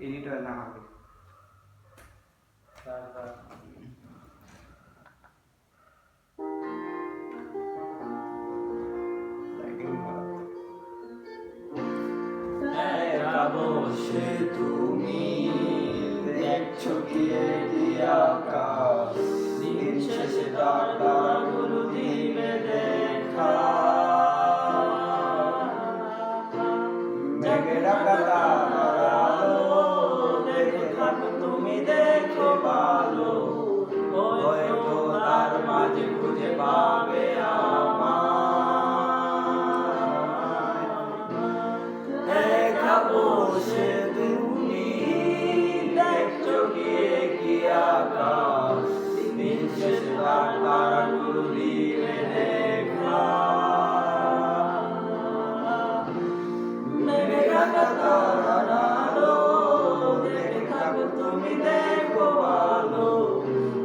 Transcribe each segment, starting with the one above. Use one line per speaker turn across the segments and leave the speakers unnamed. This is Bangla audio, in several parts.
এডিট হয় না হবে।
বসে তুমি দেখছো কি আকাশ, দিন শেষে তারাগুলো দিবে দেখা। মেঘে ঢাকা তারার আলো দেখে থাকো তুমি, দেখো ভালো, হয়তো তার মাঝে খুঁজে পাবে বসে তুমি দেখছো কি আকাশ, দিন শেষে তারাগুলো দিবে দেখা। মেঘে ঢাকা তারার আলো দেখে থাকো তুমি, দেখো ভালো,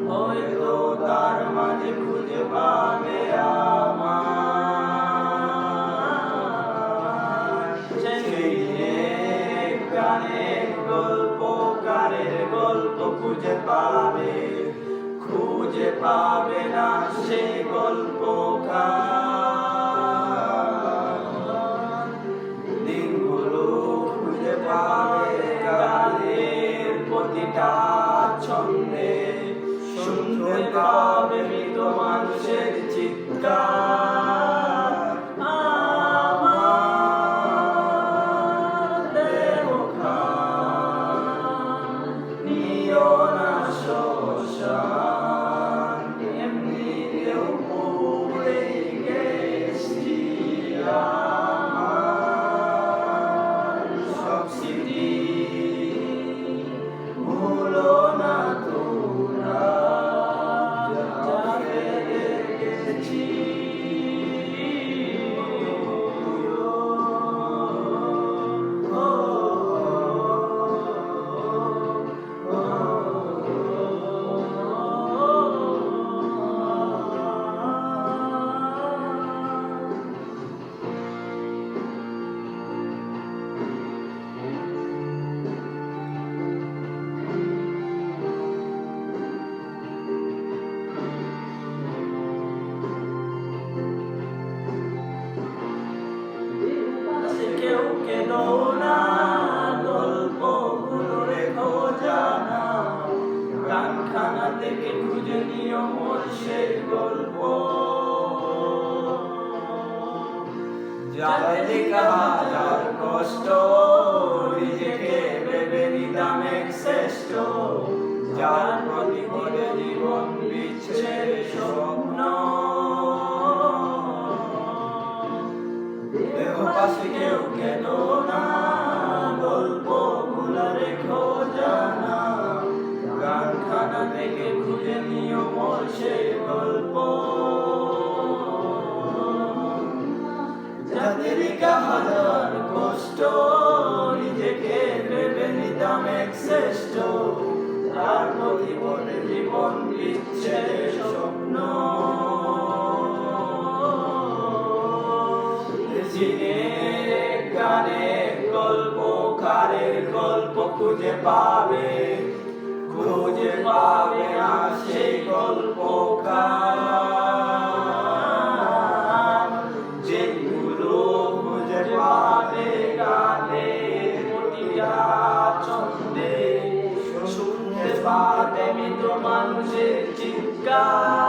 হয়তো তার মাঝে খুঁজে পাবে গল্প খুঁজে পাবে না সেই গল্প। দিনগুলো খুঁজে পাবে গানের প্রতিটা ছন্দে, শুনতে পাবে মৃত মানুষের চিৎকার। কেউ কেনো না, গল্পগুলো রেখো জানা, গানখানা থেকে খুঁজে নিও মোর সেই গল্প। যাদের লেখা হাজার কষ্ট, নিজেকে ভেবে নিতাম এক শ্রেষ্ঠ, যার প্রতি করে জীবন বিচ্ছের স্বপ্ন। পাশে কেউ কেন না, গল্পগুলো রেখো জানা, গানখানা থেকে খুঁজে নিও মোর সেই গল্প। যাদের হাজার কষ্ট, নিজেকে ভেবে নিতাম এক শ্রেষ্ঠ, যার প্রতি বলে জীবন বিচ্ছেদের স্বপ্ন। গানের গল্পকারের গল্প খুঁজে পাবে না সেই গল্পকার, যেগুলো খুঁজে পাবে গানের প্রতিটা ছন্দে, শুনতে পাবে মৃত মানুষের চিৎকার।